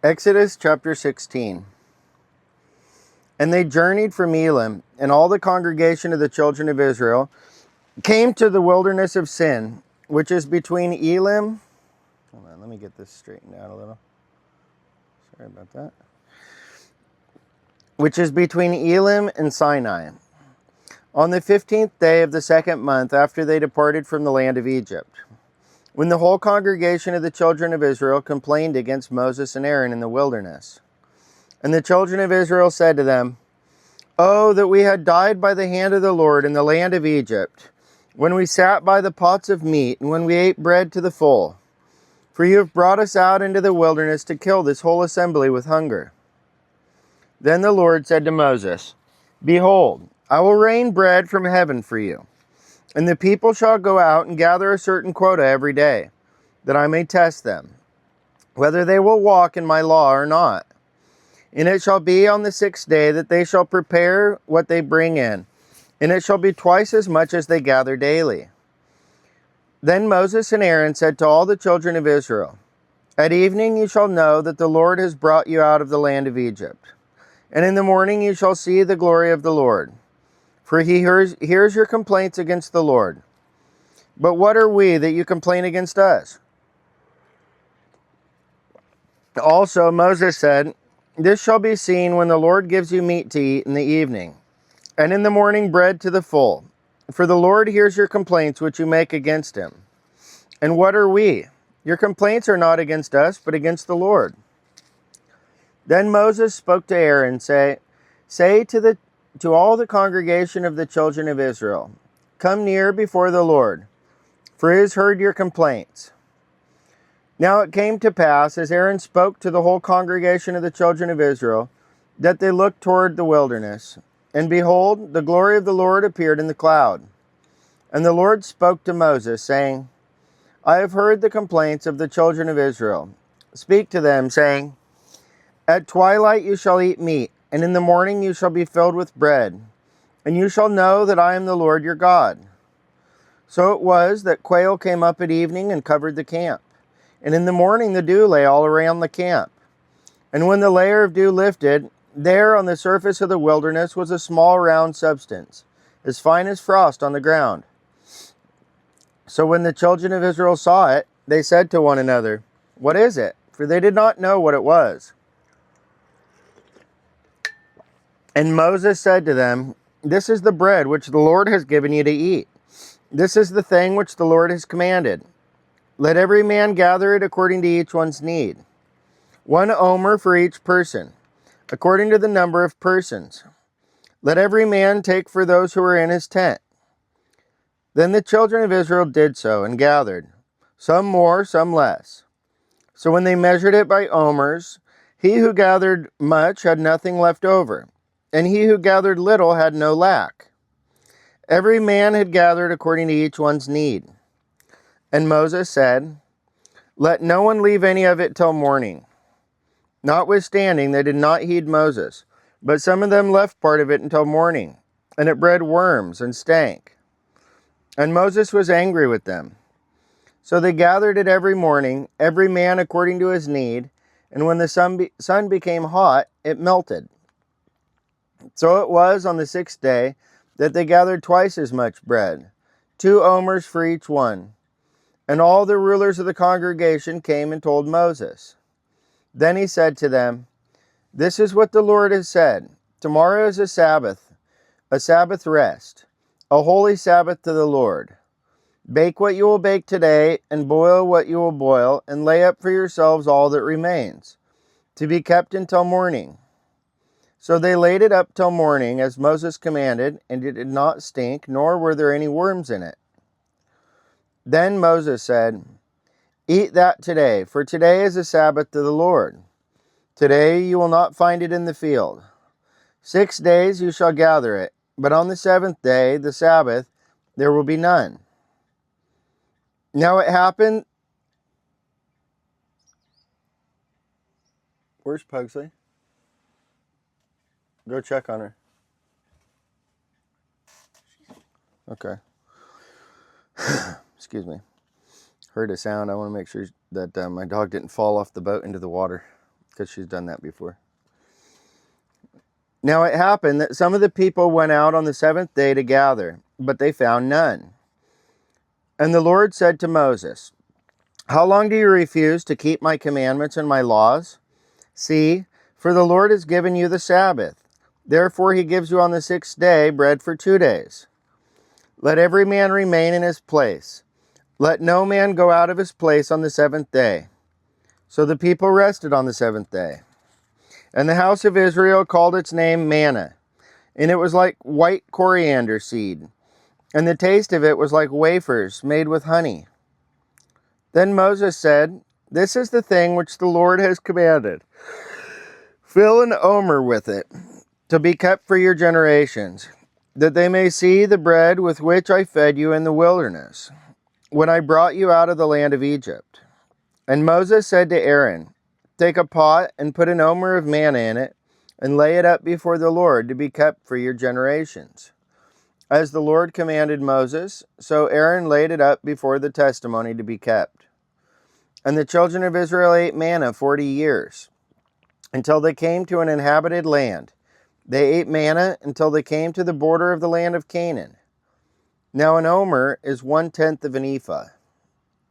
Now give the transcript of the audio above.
Exodus chapter 16. And they journeyed from Elim, and all the congregation of the children of Israel came to the wilderness of Sin, which is between Elim. Hold on, let me get this straightened out a little. Sorry about that. Which is between Elim and Sinai, on the 15th day of the second month after they departed from the land of Egypt, when the whole congregation of the children of Israel complained against Moses and Aaron in the wilderness. And the children of Israel said to them, "Oh, that we had died by the hand of the Lord in the land of Egypt, when we sat by the pots of meat, and when we ate bread to the full. For you have brought us out into the wilderness to kill this whole assembly with hunger." Then the Lord said to Moses, "Behold, I will rain bread from heaven for you, and the people shall go out and gather a certain quota every day, that I may test them, whether they will walk in my law or not. And it shall be on the 6th day that they shall prepare what they bring in, and it shall be twice as much as they gather daily." Then Moses and Aaron said to all the children of Israel, "At evening you shall know that the Lord has brought you out of the land of Egypt. And in the morning you shall see the glory of the Lord. For he hears your complaints against the Lord. But what are we that you complain against us?" Also Moses said, "This shall be seen when the Lord gives you meat to eat in the evening, and in the morning bread to the full. For the Lord hears your complaints which you make against him. And what are we? Your complaints are not against us, but against the Lord." Then Moses spoke to Aaron, say to all the congregation of the children of Israel, "Come near before the Lord, for he has heard your complaints." Now it came to pass, as Aaron spoke to the whole congregation of the children of Israel, that they looked toward the wilderness. And behold, the glory of the Lord appeared in the cloud. And the Lord spoke to Moses, saying, "I have heard the complaints of the children of Israel. Speak to them, saying, At twilight you shall eat meat, and in the morning you shall be filled with bread, and you shall know that I am the Lord your God." So it was that quail came up at evening and covered the camp, and in the morning the dew lay all around the camp. And when the layer of dew lifted, there on the surface of the wilderness was a small round substance, as fine as frost on the ground. So when the children of Israel saw it, they said to one another, "What is it?" For they did not know what it was. And Moses said to them, "This is the bread which the Lord has given you to eat. This is the thing which the Lord has commanded. Let every man gather it according to each one's need. 1 omer for each person, according to the number of persons. Let every man take for those who are in his tent." Then the children of Israel did so and gathered, some more, some less. So when they measured it by omers, he who gathered much had nothing left over, and he who gathered little had no lack. Every man had gathered according to each one's need. And Moses said, "Let no one leave any of it till morning." Notwithstanding, they did not heed Moses, but some of them left part of it until morning, and it bred worms and stank. And Moses was angry with them. So they gathered it every morning, every man according to his need, and when the sun became hot, it melted. So it was on the 6th day that they gathered twice as much bread, 2 omers for each one. And all the rulers of the congregation came and told Moses. Then he said to them, "This is what the Lord has said. Tomorrow is a Sabbath rest, a holy Sabbath to the Lord. Bake what you will bake today, and boil what you will boil, and lay up for yourselves all that remains, to be kept until morning." So they laid it up till morning, as Moses commanded, and it did not stink, nor were there any worms in it. Then Moses said, "Eat that today, for today is a Sabbath to the Lord. Today you will not find it in the field. 6 days you shall gather it, but on the 7th day, the Sabbath, there will be none." Now it happened... Where's Pugsley? Go check on her. Okay. Excuse me. Heard a sound. I want to make sure that my dog didn't fall off the boat into the water. because she's done that before. Now it happened that some of the people went out on the seventh day to gather, but they found none. And the Lord said to Moses, "How long do you refuse to keep my commandments and my laws? See, for the Lord has given you the Sabbath. Therefore he gives you on the sixth day bread for 2 days. Let every man remain in his place. Let no man go out of his place on the seventh day." So the people rested on the seventh day. And the house of Israel called its name manna, and it was like white coriander seed, and the taste of it was like wafers made with honey. Then Moses said, "This is the thing which the Lord has commanded. Fill an omer with it, to be kept for your generations, that they may see the bread with which I fed you in the wilderness, when I brought you out of the land of Egypt." And Moses said to Aaron, "Take a pot and put an omer of manna in it, and lay it up before the Lord to be kept for your generations." As the Lord commanded Moses, so Aaron laid it up before the testimony to be kept. And the children of Israel ate manna 40 years, until they came to an inhabited land. They ate manna until they came to the border of the land of Canaan. Now an omer is 1/10 of an ephah.